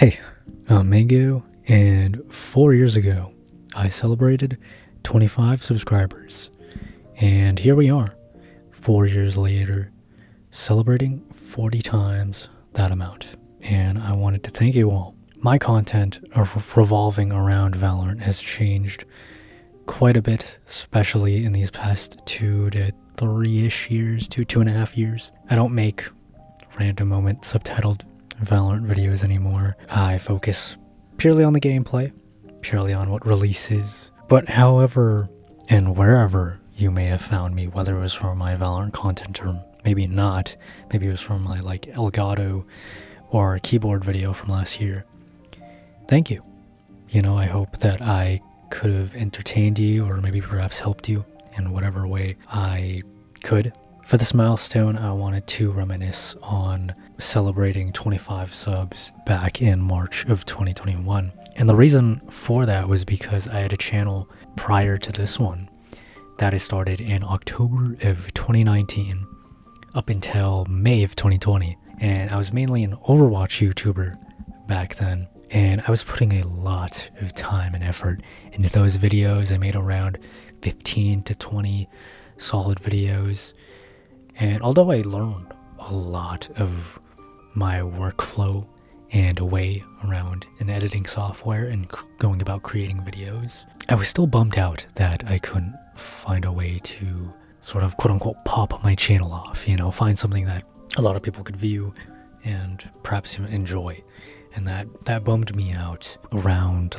Hey, I'm Mango, and 4 years ago, I celebrated 25 subscribers. And here we are, 4 years later, celebrating 40 times that amount. And I wanted to thank you all. My content revolving around Valorant has changed quite a bit, especially in these past 2 to 3-ish years, 2.5 years. I don't make random moment subtitled Valorant videos anymore. I focus purely on the gameplay, purely on what releases. But however and wherever you may have found me, whether it was from my Valorant content or maybe not, maybe it was from my Elgato or keyboard video from last year, thank you. I hope that I could have entertained you or maybe perhaps helped you in whatever way I could. For this milestone, I wanted to reminisce on celebrating 25 subs back in March of 2021. And the reason for that was because I had a channel prior to this one that I started in October of 2019 up until May of 2020. And I was mainly an Overwatch YouTuber back then. And I was putting a lot of time and effort into those videos. I made around 15 to 20 solid videos. And although I learned a lot of my workflow and a way around an editing software and going about creating videos, I was still bummed out that I couldn't find a way to sort of quote-unquote pop my channel off, find something that a lot of people could view and perhaps even enjoy. And that bummed me out around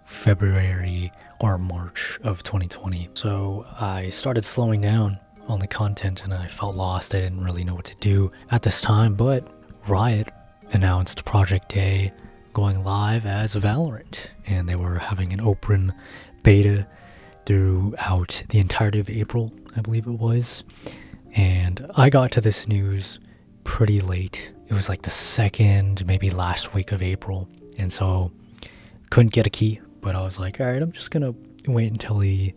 February or March of 2020. So I started slowing down on the content and I felt lost. I didn't really know what to do at this time, but Riot announced Project A going live as Valorant, and they were having an open beta throughout the entirety of April, I believe it was. And I got to this news pretty late. It was the second, maybe last week of April, and so couldn't get a key, but I was like, all right, I'm just gonna wait until the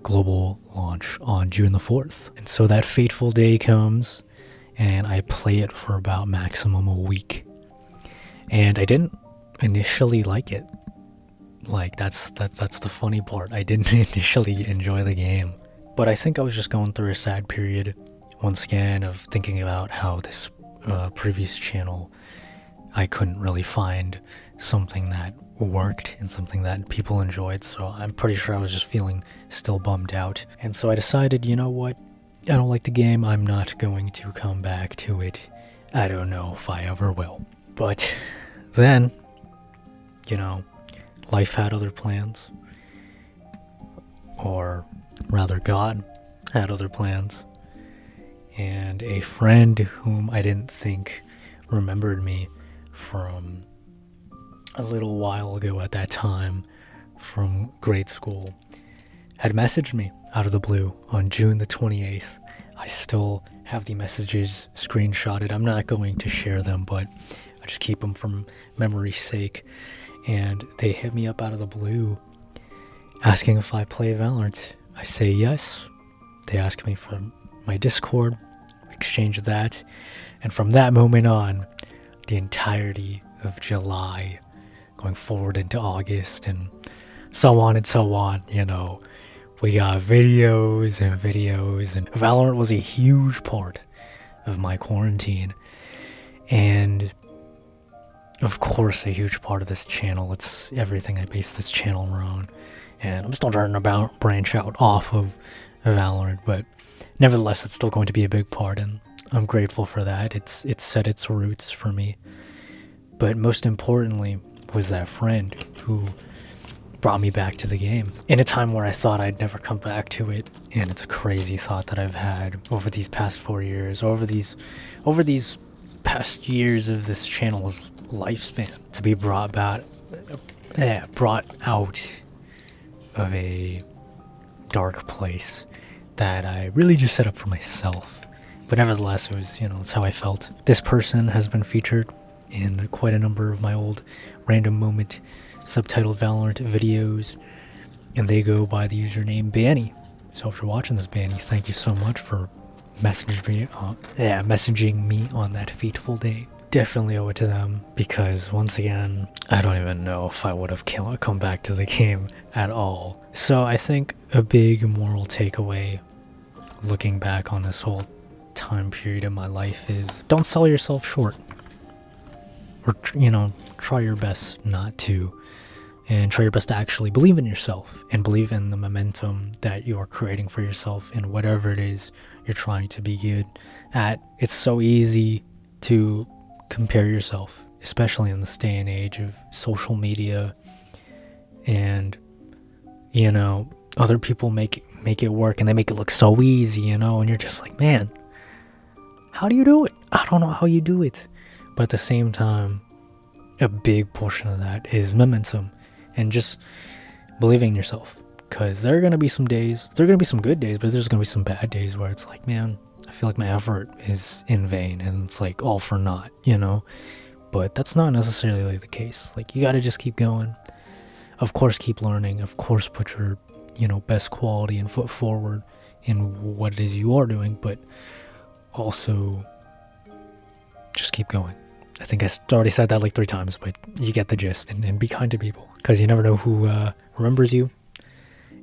global launch on June the 4th. And so that fateful day comes and I play it for about maximum a week. And I didn't initially like it. That's the funny part. I didn't initially enjoy the game. But I think I was just going through a sad period once again of thinking about how this previous channel, I couldn't really find something that worked and something that people enjoyed, so I'm pretty sure I was just feeling still bummed out. And so I decided, you know what, I don't like the game, I'm not going to come back to it. I don't know if I ever will. But then, life had other plans. Or rather, God had other plans. And a friend whom I didn't think remembered me from a little while ago at that time from grade school had messaged me out of the blue on June the 28th. I still have the messages screenshotted. I'm not going to share them, but I just keep them from memory's sake. And they hit me up out of the blue asking if I play Valorant. I say yes. They ask me for my Discord, exchange that, and from that moment on, the entirety of July going forward into August and so on, we got videos and Valorant was a huge part of my quarantine, and of course a huge part of this channel. It's everything I base this channel around, and I'm still trying to branch out off of Valorant, but nevertheless it's still going to be a big part, and I'm grateful for that. It's set its roots for me. But most importantly was that friend who brought me back to the game in a time where I thought I'd never come back to it. And it's a crazy thought that I've had over these past 4 years, over these past years of this channel's lifespan, to be brought out of a dark place that I really just set up for myself. But nevertheless, it was, it's how I felt. This person has been featured in quite a number of my old random moment subtitled Valorant videos, and they go by the username Banny. So if you're watching this, Banny, thank you so much for messaging me on that fateful day. definitely owe it to them, because once again, I don't even know if I would have come back to the game at all. So I think a big moral takeaway looking back on this whole time period in my life is don't sell yourself short. Or, try your best not to. And try your best to actually believe in yourself and believe in the momentum that you are creating for yourself in whatever it is you're trying to be good at. It's so easy to compare yourself, especially in this day and age of social media, and other people make it work and they make it look so easy, and you're just like, man, how do you do it? I don't know how you do it. But at the same time, a big portion of that is momentum and just believing in yourself, because there are going to be some days, there are going to be some good days, but there's going to be some bad days where it's like, man, I feel like my effort is in vain and it's like all for naught, but that's not necessarily the case. Like, you got to just keep going. Of course, keep learning. Of course, put your, best quality and foot forward in what it is you are doing, but also just keep going. I think I already said that like 3 times, but you get the gist. And be kind to people, because you never know who remembers you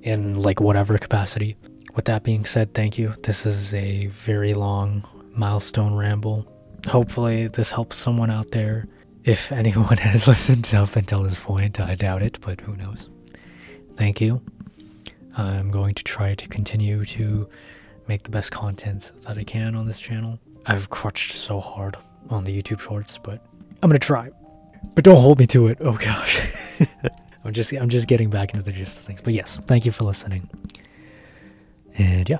in like whatever capacity. With that being said, thank you. This is a very long milestone ramble. Hopefully this helps someone out there. If anyone has listened up until this point, I doubt it, but who knows. Thank you. I'm going to try to continue to make the best content that I can on this channel. I've crutched so hard on the YouTube shorts, but I'm gonna try. But don't hold me to it. Oh gosh. I'm just getting back into the gist of things. But yes, thank you for listening. And yeah.